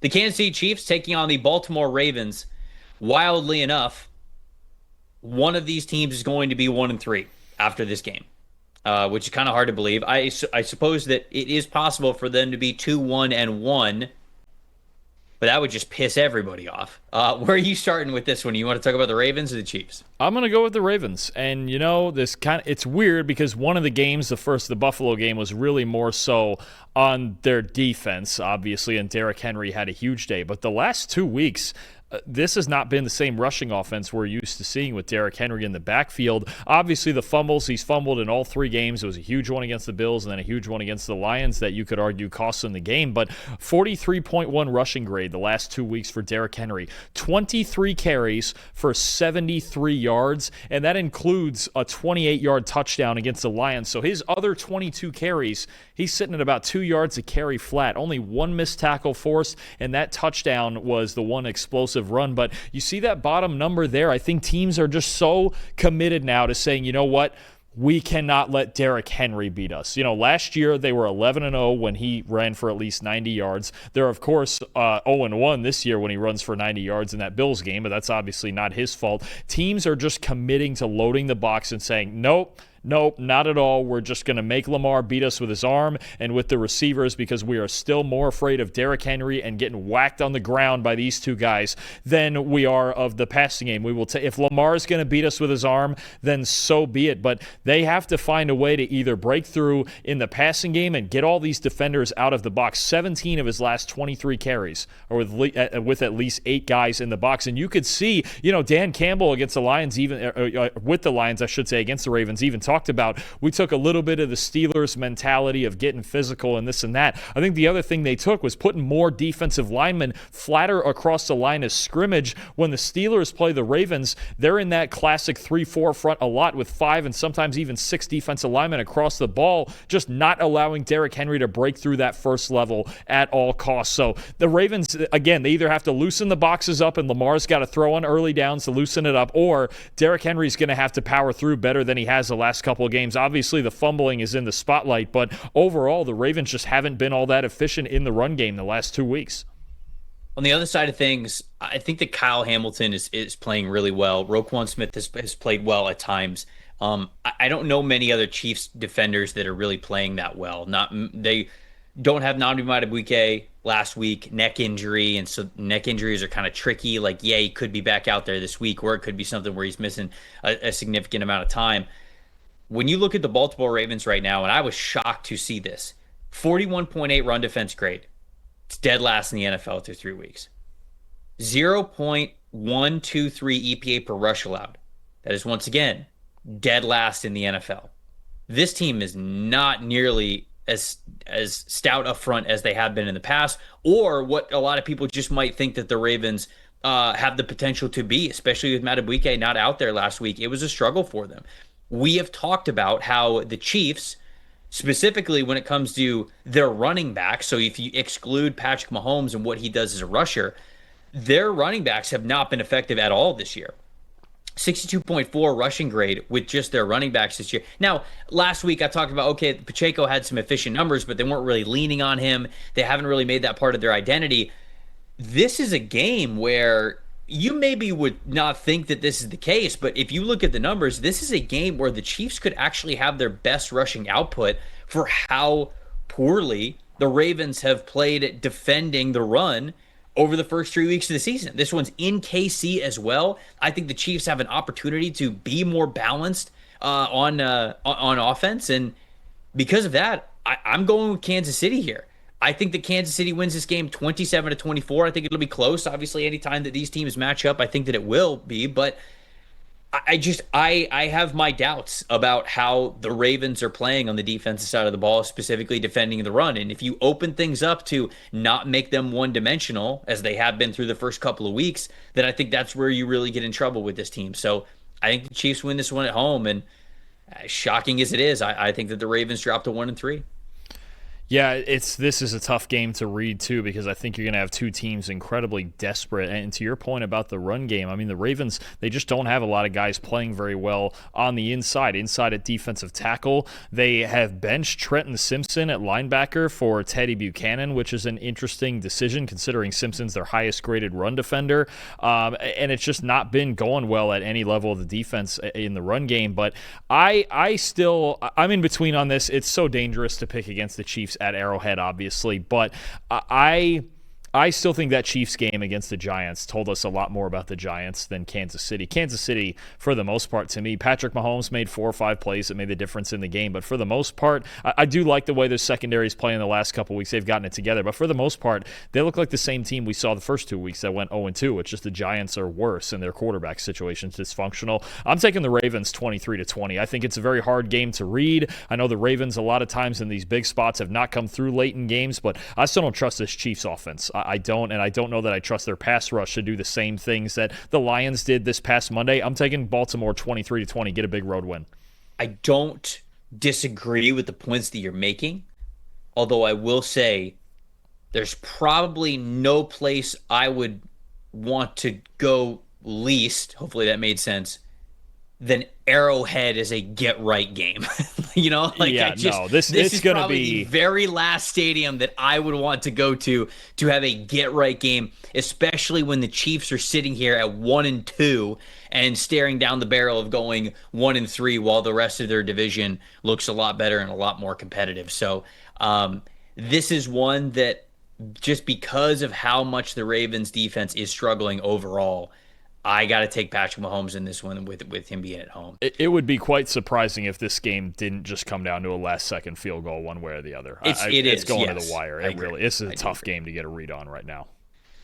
The Kansas City Chiefs taking on the Baltimore Ravens. Wildly enough, one of these teams is going to be 1-3 after this game, which is kind of hard to believe. I suppose that it is possible for them to be 2-1-1, but that would just piss everybody off. Where are you starting with this one? You want to talk about the Ravens or the Chiefs? I'm going to go with the Ravens. And, it's weird because one of the games, the Buffalo game, was really more so on their defense, obviously, and Derrick Henry had a huge day. But the last 2 weeks, this has not been the same rushing offense we're used to seeing with Derrick Henry in the backfield. Obviously, the fumbles, he's fumbled in all 3 games. It was a huge one against the Bills and then a huge one against the Lions that you could argue cost him the game. But 43.1 rushing grade the last 2 weeks for Derrick Henry. 23 carries for 73 yards, and that includes a 28-yard touchdown against the Lions. So his other 22 carries, he's sitting at about 2 yards a carry flat. Only 1 missed tackle forced, and that touchdown was the one explosive run. But you see that bottom number there. I think teams are just so committed now to saying, you know what? We cannot let Derrick Henry beat us. Last year they were 11-0 when he ran for at least 90 yards. They're, of course, 0-1 this year when he runs for 90 yards in that Bills game, but that's obviously not his fault. Teams are just committing to loading the box and saying, nope, not at all. We're just going to make Lamar beat us with his arm and with the receivers because we are still more afraid of Derrick Henry and getting whacked on the ground by these 2 guys than we are of the passing game. We will if Lamar is going to beat us with his arm, then so be it. But they have to find a way to either break through in the passing game and get all these defenders out of the box. 17 of his last 23 carries are with at least 8 guys in the box. And you could see, Dan Campbell against the Lions, with the Lions, I should say, against the Ravens, even talked about, we took a little bit of the Steelers mentality of getting physical and this and that. I think the other thing they took was putting more defensive linemen flatter across the line of scrimmage. When the Steelers play the Ravens, they're in that classic 3-4 front a lot with 5 and sometimes even 6 defensive linemen across the ball, just not allowing Derrick Henry to break through that first level at all costs. So the Ravens, again, they either have to loosen the boxes up and Lamar's got to throw on early downs to loosen it up, or Derrick Henry's going to have to power through better than he has the last couple of games. Obviously, the fumbling is in the spotlight, but overall, the Ravens just haven't been all that efficient in the run game the last 2 weeks. On the other side of things, I think that Kyle Hamilton is playing really well. Roquan Smith has played well at times. I don't know many other Chiefs defenders that are really playing that well. They don't have Nnamdi Madubuike last week, neck injury, and so neck injuries are kind of tricky. Like, yeah, he could be back out there this week, or it could be something where he's missing a significant amount of time. When you look at the Baltimore Ravens right now, and I was shocked to see this, 41.8 run defense grade. It's dead last in the NFL through 3 weeks. 0.123 EPA per rush allowed. That is, once again, dead last in the NFL. This team is not nearly as stout up front as they have been in the past, or what a lot of people just might think that the Ravens have the potential to be, especially with Madubuike not out there last week. It was a struggle for them. We have talked about how the Chiefs, specifically when it comes to their running backs, so if you exclude Patrick Mahomes and what he does as a rusher, their running backs have not been effective at all this year. 62.4 rushing grade with just their running backs this year. Now, last week I talked about, okay, Pacheco had some efficient numbers, but they weren't really leaning on him. They haven't really made that part of their identity. This is a game where you maybe would not think that this is the case, but if you look at the numbers, this is a game where the Chiefs could actually have their best rushing output for how poorly the Ravens have played defending the run over the first 3 weeks of the season. This one's in KC as well. I think the Chiefs have an opportunity to be more balanced on offense, and because of that, I'm going with Kansas City here. I think that Kansas City wins this game 27-24. I think it'll be close. Obviously, anytime that these teams match up, I think that it will be. But I have my doubts about how the Ravens are playing on the defensive side of the ball, specifically defending the run. And if you open things up to not make them one-dimensional, as they have been through the first couple of weeks, then I think that's where you really get in trouble with this team. So I think the Chiefs win this one at home. And shocking as it is, I think that the Ravens drop to 1-3. Yeah, this is a tough game to read too because I think you're going to have two teams incredibly desperate. And to your point about the run game, I mean the Ravens, they just don't have a lot of guys playing very well on the inside at defensive tackle. They have benched Trenton Simpson at linebacker for Teddy Buchanan, which is an interesting decision considering Simpson's their highest graded run defender. And it's just not been going well at any level of the defense in the run game. But I'm in between on this. It's so dangerous to pick against the Chiefs at Arrowhead, obviously, but I still think that Chiefs game against the Giants told us a lot more about the Giants than Kansas City. Kansas City, for the most part, to me, Patrick Mahomes made 4 or 5 plays that made the difference in the game. But for the most part, I do like the way their secondary is playing the last couple weeks. They've gotten it together. But for the most part, they look like the same team we saw the first 2 weeks that went 0-2. It's just the Giants are worse and their quarterback situation's dysfunctional. I'm taking the Ravens 23-20. I think it's a very hard game to read. I know the Ravens a lot of times in these big spots have not come through late in games, but I still don't trust this Chiefs offense. I don't, and I don't know that I trust their pass rush to do the same things that the Lions did this past Monday. I'm taking Baltimore 23-20, get a big road win. I don't disagree with the points that you're making, although I will say there's probably no place I would want to go least, hopefully that made sense, than Arrowhead as a get-right game. This is going to probably be the very last stadium that I would want to go to have a get-right game, especially when the Chiefs are sitting here at 1-2 and staring down the barrel of going 1-3 while the rest of their division looks a lot better and a lot more competitive. So this is one that just because of how much the Ravens defense is struggling overall, I got to take Patrick Mahomes in this one with him being at home. It would be quite surprising if this game didn't just come down to a last-second field goal one way or the other. It's going to the wire. This is a tough game to get a read on right now.